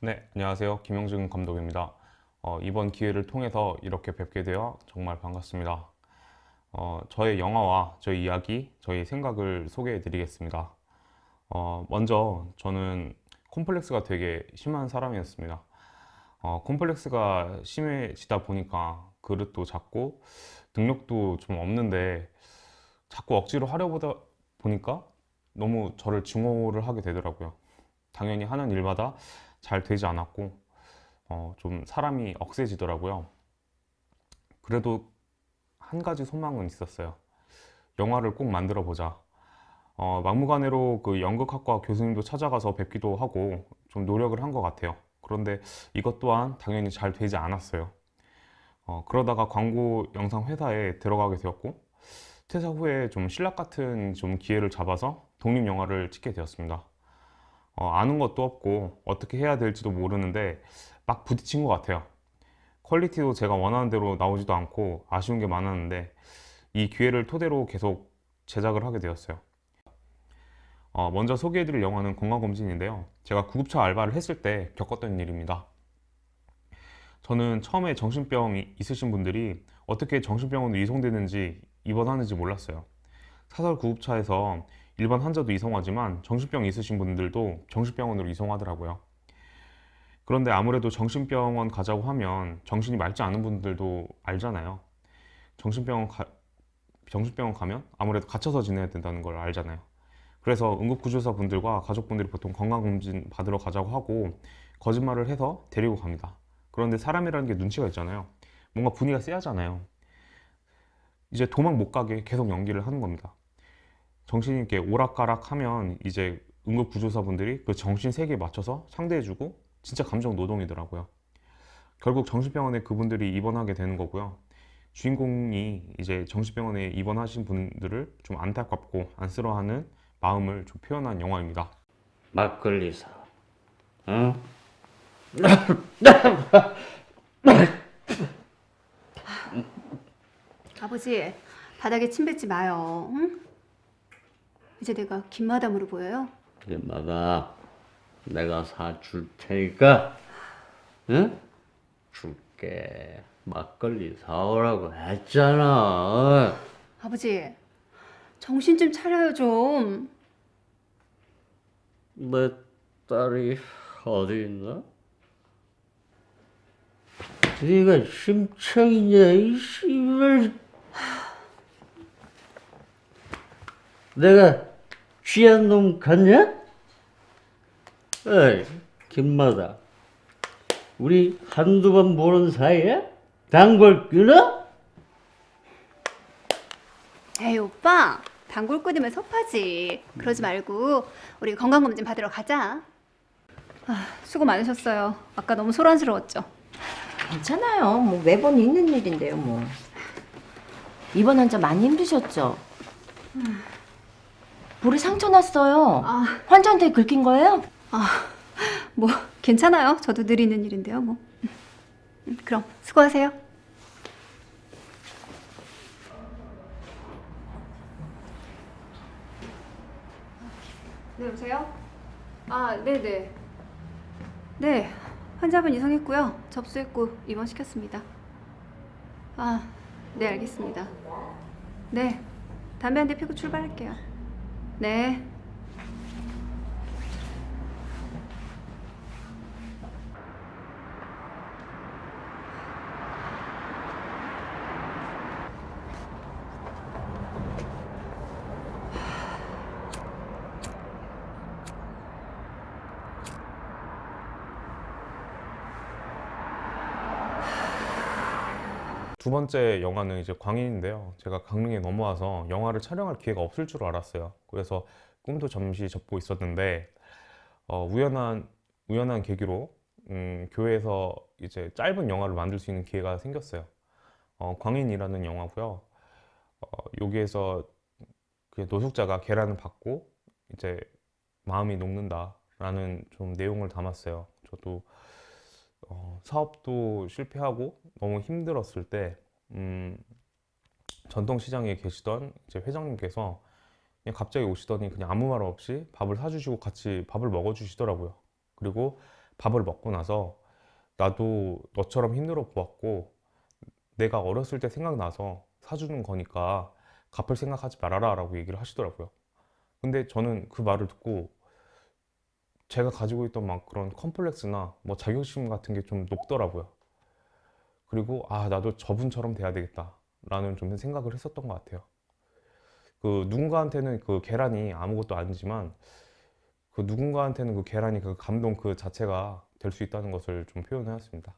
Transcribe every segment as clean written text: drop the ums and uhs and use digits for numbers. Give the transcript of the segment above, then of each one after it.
네, 안녕하세요. 김영준 감독입니다. 이번 기회를 통해서 이렇게 뵙게 되어 정말 반갑습니다. 저의 영화와 저희 이야기, 저희 생각을 소개해 드리겠습니다. 먼저 저는 콤플렉스가 되게 심한 사람이었습니다. 콤플렉스가 심해지다 보니까 그릇도 작고 능력도 좀 없는데 자꾸 억지로 하려보다 보니까 너무 저를 증오를 하게 되더라고요. 당연히 하는 일마다 잘 되지 않았고 좀 사람이 억세지더라고요. 그래도 한 가지 소망은 있었어요. 영화를 꼭 만들어 보자. 막무가내로 그 연극학과 교수님도 찾아가서 뵙기도 하고 좀 노력을 한 것 같아요. 그런데 이것 또한 당연히 잘 되지 않았어요. 그러다가 광고 영상 회사에 들어가게 되었고 퇴사 후에 좀 신락 같은 좀 기회를 잡아서 독립 영화를 찍게 되었습니다. 아는 것도 없고 어떻게 해야 될지도 모르는데 막 부딪힌 것 같아요. 퀄리티도 제가 원하는 대로 나오지도 않고 아쉬운 게 많았는데 이 기회를 토대로 계속 제작을 하게 되었어요. 먼저 소개해드릴 영화는 건강검진인데요. 제가 구급차 알바를 했을 때 겪었던 일입니다. 저는 처음에 정신병이 있으신 분들이 어떻게 정신병원으로 이송되는지 입원하는지 몰랐어요. 사설 구급차에서 일반 환자도 이송하지만 정신병 있으신 분들도 정신병원으로 이송하더라고요. 그런데 아무래도 정신병원 가자고 하면 정신이 맑지 않은 분들도 알잖아요. 정신병원, 정신병원 가면 아무래도 갇혀서 지내야 된다는 걸 알잖아요. 그래서 응급구조사 분들과 가족분들이 보통 건강검진 받으러 가자고 하고 거짓말을 해서 데리고 갑니다. 그런데 사람이라는 게 눈치가 있잖아요. 뭔가 분위기가 쎄하잖아요. 이제 도망 못 가게 계속 연기를 하는 겁니다. 정신이 이렇게 오락가락 하면 이제 응급구조사분들이 그 정신 세계에 맞춰서 상대해주고 진짜 감정 노동이더라고요. 결국 정신병원에 그분들이 입원하게 되는 거고요. 주인공이 이제 정신병원에 입원하신 분들을 좀 안타깝고 안쓰러워하는 마음을 좀 표현한 영화입니다. 막걸리 사. 응? 아버지, 바닥에 침 뱉지 마요. 응? 이제 내가 김마담으로 보여요? 이마다 내가 사줄 테니까, 응? 줄게. 막걸리 사오라고 했잖아. 아버지, 정신 좀 차려요 좀. 내 딸이 어디 있나? 네가 심청이냐, 이 씨발. 내가 귀한 놈 같냐? 에이, 김마다. 우리 한두 번 보는 사이에 단골 끊어? 에이 오빠, 단골 끊으면 섭하지. 그러지 말고 우리 건강검진 받으러 가자. 수고 많으셨어요. 아까 너무 소란스러웠죠? 괜찮아요. 뭐 매번 있는 일인데요, 뭐. 이번 환자 많이 힘드셨죠? 볼에 상처 났어요. 환자한테 긁힌 거예요? 뭐 괜찮아요. 저도 늘 있는 일인데요, 뭐. 그럼 수고하세요. 네, 여보세요? 네네. 네, 환자분 이송했고요. 접수했고 입원시켰습니다. 네, 알겠습니다. 네, 담배 한 대 피고 출발할게요. 네. 두 번째 영화는 이제 광인인데요. 제가 강릉에 넘어와서 영화를 촬영할 기회가 없을 줄 알았어요. 그래서 꿈도 잠시 접고 있었는데 우연한 계기로 교회에서 이제 짧은 영화를 만들 수 있는 기회가 생겼어요. 광인이라는 영화고요. 여기에서 그 노숙자가 계란을 받고 이제 마음이 녹는다라는 좀 내용을 담았어요. 저도 사업도 실패하고 너무 힘들었을 때 전통시장에 계시던 이제 회장님께서 그냥 갑자기 오시더니 그냥 아무 말 없이 밥을 사주시고 같이 밥을 먹어주시더라고요. 그리고 밥을 먹고 나서 나도 너처럼 힘들어 보았고 내가 어렸을 때 생각나서 사주는 거니까 갚을 생각하지 말아라 라고 얘기를 하시더라고요. 근데 저는 그 말을 듣고 제가 가지고 있던 막 그런 컴플렉스나 뭐 자격심 같은 게 좀 높더라고요. 그리고 아, 나도 저분처럼 돼야 되겠다 라는 좀 생각을 했었던 것 같아요. 그 누군가한테는 그 계란이 아무것도 아니지만 그 누군가한테는 그 계란이 그 감동 그 자체가 될 수 있다는 것을 좀 표현해왔습니다.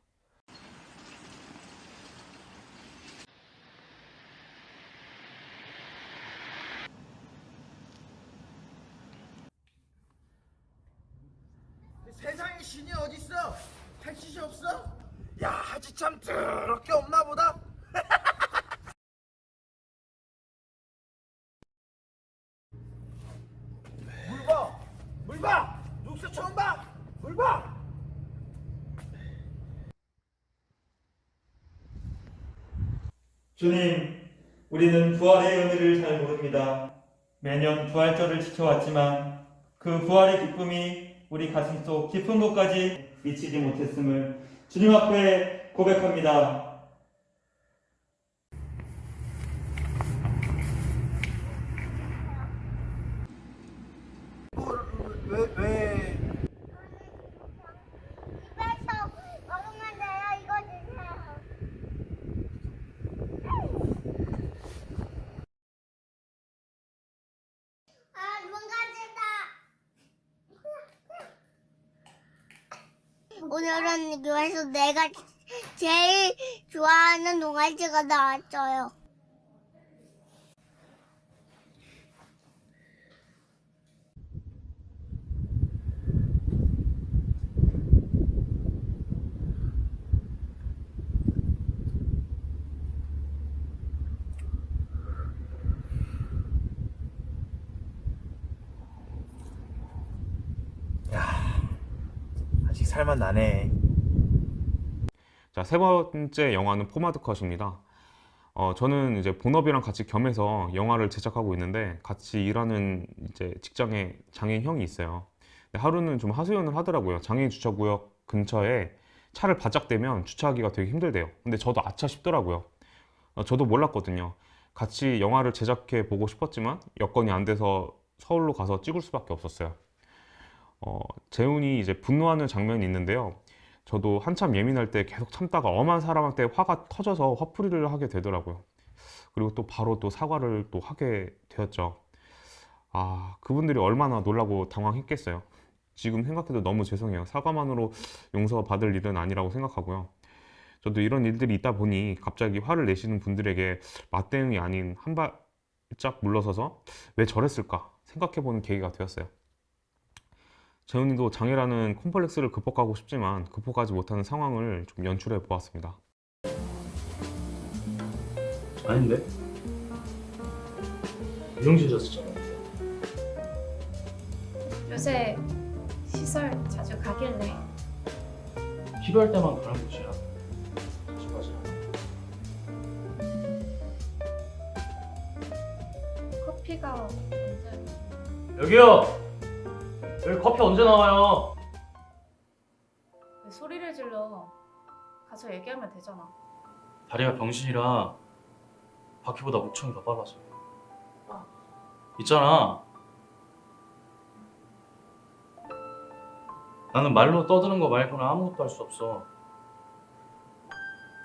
세상에 신이 어딨어? 택시시 없어? 야, 하지 참 더럽게 없나 보다. 물 봐, 물 봐. 육수 처음 봐. 물 봐. 주님, 우리는 부활의 의미를 잘 모릅니다. 매년 부활절을 지켜왔지만 그 부활의 기쁨이 우리 가슴속 깊은 곳까지 미치지 못했음을 주님 앞에 고백합니다. 왜? 집에서 먹으면 돼요. 이거 주세요. 아, 농가지다. 오늘은 교회에서 내가 제일 좋아하는 농가지가 나왔어요. 아직 살만 나네. 자, 세 번째 영화는 포마드 컷입니다. 저는 이제 본업이랑 같이 겸해서 영화를 제작하고 있는데 같이 일하는 이제 직장에 장애인 형이 있어요. 근데 하루는 좀 하소연을 하더라고요. 장애인 주차구역 근처에 차를 바짝 대면 주차하기가 되게 힘들대요. 근데 저도 아차 싶더라고요. 저도 몰랐거든요. 같이 영화를 제작해 보고 싶었지만 여건이 안 돼서 서울로 가서 찍을 수밖에 없었어요. 재훈이 이제 분노하는 장면이 있는데요. 저도 한참 예민할 때 계속 참다가 엄한 사람한테 화가 터져서 화풀이를 하게 되더라고요. 그리고 또 바로 또 사과를 또 하게 되었죠. 아, 그분들이 얼마나 놀라고 당황했겠어요. 지금 생각해도 너무 죄송해요. 사과만으로 용서받을 일은 아니라고 생각하고요. 저도 이런 일들이 있다 보니 갑자기 화를 내시는 분들에게 맞대응이 아닌 한 발짝 물러서서 왜 저랬을까 생각해보는 계기가 되었어요. 재훈이도 장애라는 콤플렉스를 극복하고 싶지만 극복하지 못하는 상황을 좀 연출해 보았습니다. 아닌데? 유영진이었잖아. 요새 시설 자주 가길래. 필요할 때만 가는 곳이야. 맞아. 커피가 언제? 여기요. 여기 커피 언제 나와요? 왜 소리를 질러? 가서 얘기하면 되잖아. 다리가 병신이라 바퀴보다 목청이 더 빨라서. 있잖아. 나는 말로 떠드는 거 말고는 아무것도 할 수 없어.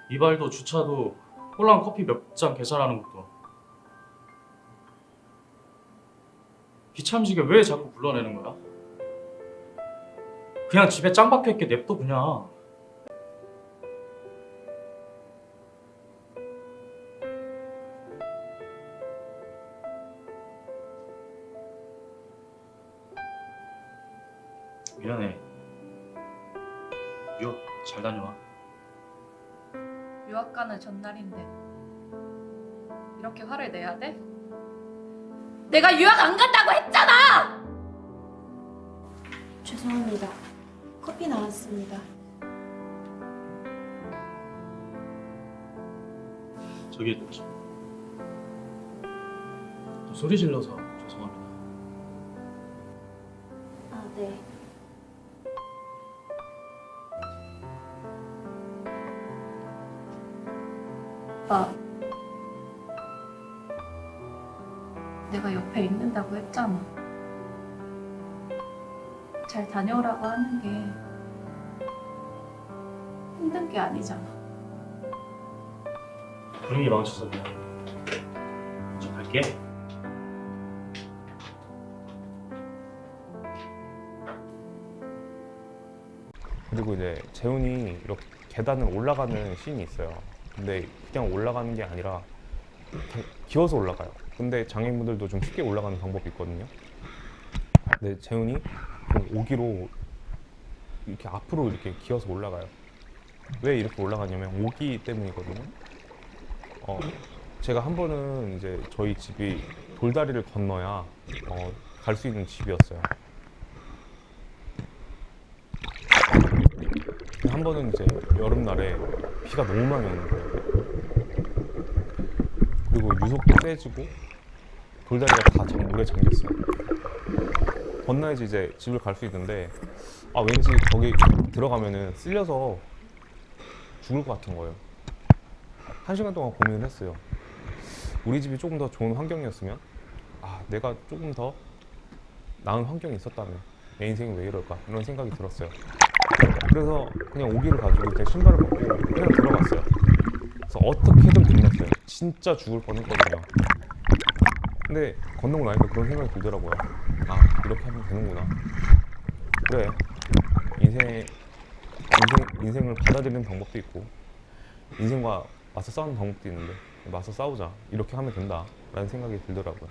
이발도 주차도 홀랑 커피 몇 잔 계산하는 것도. 귀참지게 왜 자꾸 불러내는 거야? 그냥 집에 짱 박혀있게 냅둬 그냥. 미안해. 유학 잘 다녀와. 유학 가는 전날인데 이렇게 화를 내야 돼? 내가 유학 안 간다고 했잖아! 죄송합니다. 커피 나왔습니다. 저기 또 소리 질러서 죄송합니다. 아, 네. 아빠, 내가 옆에 있는다고 했잖아. 잘 다녀오라고 하는 게 힘든 게 아니잖아. 분위기 망쳐서 미안. 먼저 갈게. 그리고 이제 재훈이 이렇게 계단을 올라가는 씬이 있어요. 근데 그냥 올라가는 게 아니라 이렇게 기어서 올라가요. 근데 장애인분들도 좀 쉽게 올라가는 방법이 있거든요. 근데 재훈이 좀 오기로 이렇게 앞으로 이렇게 기어서 올라가요. 왜 이렇게 올라가냐면 오기 때문이거든요. 제가 한 번은 이제 저희 집이 돌다리를 건너야 갈 수 있는 집이었어요. 한 번은 이제 여름날에 비가 너무 많이 오는 거예요. 그리고 유속도 세지고 돌다리가 다 물에 잠겼어요. 건너야지 이제 집을 갈 수 있는데 왠지 거기 들어가면은 쓸려서 죽을 것 같은 거예요. 1시간 동안 고민을 했어요. 우리 집이 조금 더 좋은 환경이었으면 내가 조금 더 나은 환경이 있었다면 내 인생이 왜 이럴까 이런 생각이 들었어요. 그래서 그냥 오기를 가지고 제 신발을 벗고 그냥 들어갔어요. 그래서 어떻게든 건넜어요. 진짜 죽을 뻔했거든요. 근데 건너고 나니까 그런 생각이 들더라고요. 이렇게 하면 되는구나. 그래, 인생을 받아들이는 방법도 있고 인생과 맞서 싸우는 방법도 있는데 맞서 싸우자, 이렇게 하면 된다 라는 생각이 들더라고요.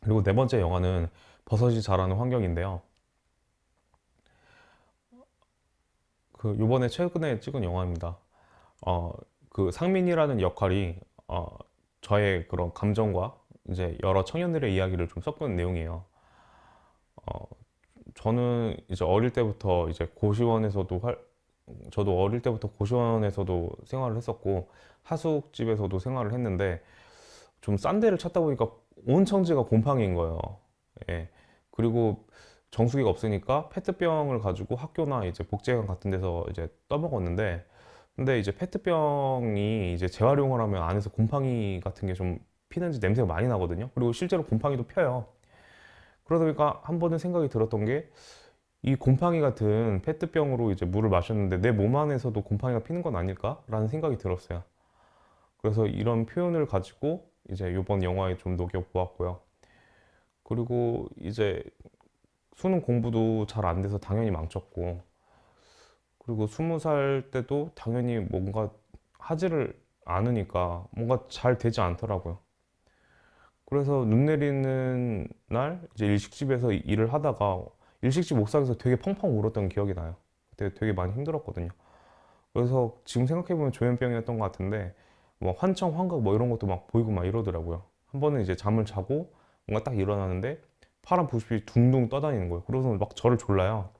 그리고 네 번째 영화는 버섯이 자라는 환경인데요. 요번에 최근에 찍은 영화입니다. 그 상민이라는 역할이 저의 그런 감정과 이제 여러 청년들의 이야기를 좀 섞은 내용이에요. 저는 이제 어릴 때부터 이제 저도 어릴 때부터 고시원에서도 생활을 했었고 하숙집에서도 생활을 했는데 좀 싼 데를 찾다 보니까 온 청지가 곰팡이인 거예요. 예. 그리고 정수기가 없으니까 페트병을 가지고 학교나 이제 복지관 같은 데서 이제 떠먹었는데, 근데 이제 페트병이 이제 재활용을 하면 안에서 곰팡이 같은 게 좀 피는지 냄새가 많이 나거든요. 그리고 실제로 곰팡이도 펴요. 그러다 보니까 한 번은 생각이 들었던 게, 이 곰팡이 같은 페트병으로 이제 물을 마셨는데 내 몸 안에서도 곰팡이가 피는 건 아닐까라는 생각이 들었어요. 그래서 이런 표현을 가지고 이제 이번 영화에 좀 녹여 보았고요. 그리고 이제 수능 공부도 잘 안 돼서 당연히 망쳤고, 그리고 20살 때도 당연히 뭔가 하지를 않으니까 뭔가 잘 되지 않더라고요. 그래서 눈 내리는 날 이제 일식집에서 일을 하다가 일식집 옥상에서 되게 펑펑 울었던 기억이 나요. 그때 되게 많이 힘들었거든요. 그래서 지금 생각해보면 조현병이었던 것 같은데, 뭐 환청, 환각 뭐 이런 것도 막 보이고 막 이러더라고요. 한 번은 이제 잠을 자고 뭔가 딱 일어나는데 파란 불빛이 둥둥 떠다니는 거예요. 그래서 막 저를 졸라요.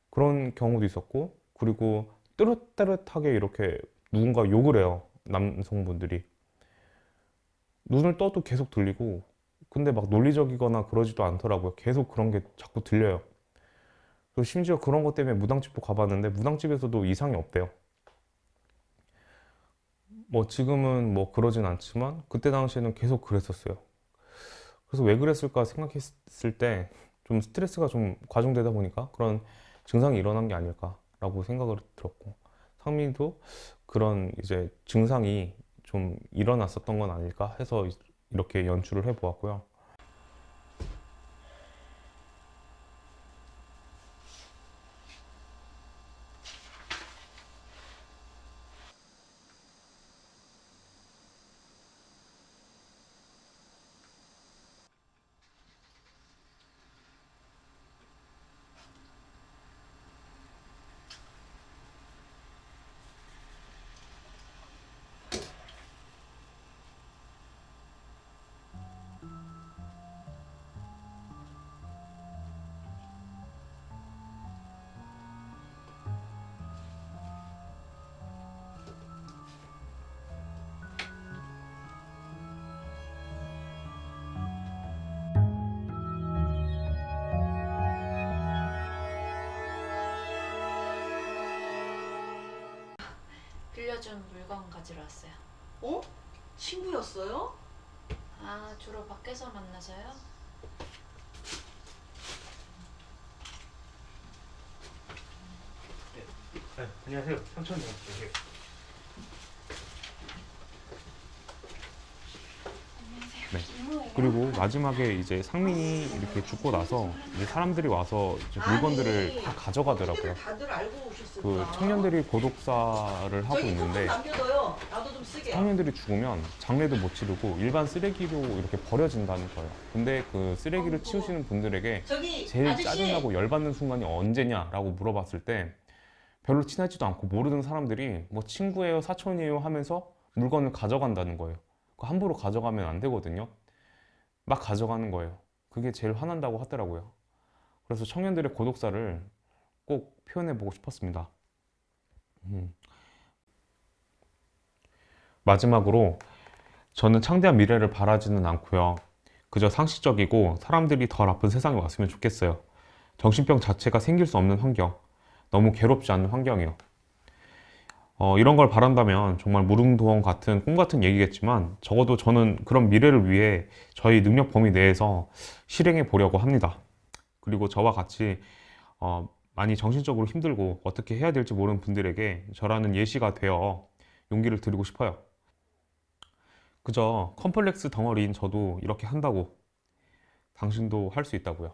그런 경우도 있었고, 그리고 또렷또렷하게 이렇게 누군가 욕을 해요. 남성분들이. 눈을 떠도 계속 들리고, 근데 막 논리적이거나 그러지도 않더라고요. 계속 그런 게 자꾸 들려요. 그리고 심지어 그런 것 때문에 무당집도 가봤는데 무당집에서도 이상이 없대요. 뭐 지금은 뭐 그러진 않지만 그때 당시에는 계속 그랬었어요. 그래서 왜 그랬을까 생각했을 때 좀 스트레스가 좀 과중되다 보니까 그런 증상이 일어난 게 아닐까라고 생각을 들었고, 상민이도 그런 이제 증상이 좀 일어났었던 건 아닐까 해서 이렇게 연출을 해보았고요. 빌려준 물건 가지러 왔어요. 어? 친구였어요? 아, 주로 밖에서 만나서요? 안녕하세요. 삼촌님. 네. 그리고 마지막에 이제 상민이 이렇게 죽고 나서 이제 사람들이 와서 이제 물건들을 다 가져가더라고요. 다들 알고 오셨을까? 그 청년들이 고독사를 하고 저기 있는데, 컵 남겨둬요. 나도 좀 쓰게. 청년들이 죽으면 장례도 못 치르고 일반 쓰레기로 이렇게 버려진다는 거예요. 근데 그 쓰레기를 치우시는 분들에게 저기 제일 아저씨. 짜증나고 열받는 순간이 언제냐라고 물어봤을 때 별로 친하지도 않고 모르는 사람들이 뭐 친구예요, 사촌이에요 하면서 물건을 가져간다는 거예요. 그거 함부로 가져가면 안 되거든요. 막 가져가는 거예요. 그게 제일 화난다고 하더라고요. 그래서 청년들의 고독사를 꼭 표현해보고 싶었습니다. 마지막으로 저는 창대한 미래를 바라지는 않고요. 그저 상식적이고 사람들이 덜 아픈 세상이 왔으면 좋겠어요. 정신병 자체가 생길 수 없는 환경, 너무 괴롭지 않은 환경이요. 이런 걸 바란다면 정말 무릉도원 같은 꿈 같은 얘기겠지만 적어도 저는 그런 미래를 위해 저희 능력 범위 내에서 실행해 보려고 합니다. 그리고 저와 같이 많이 정신적으로 힘들고 어떻게 해야 될지 모르는 분들에게 저라는 예시가 되어 용기를 드리고 싶어요. 그저 컴플렉스 덩어리인 저도 이렇게 한다고 당신도 할 수 있다고요.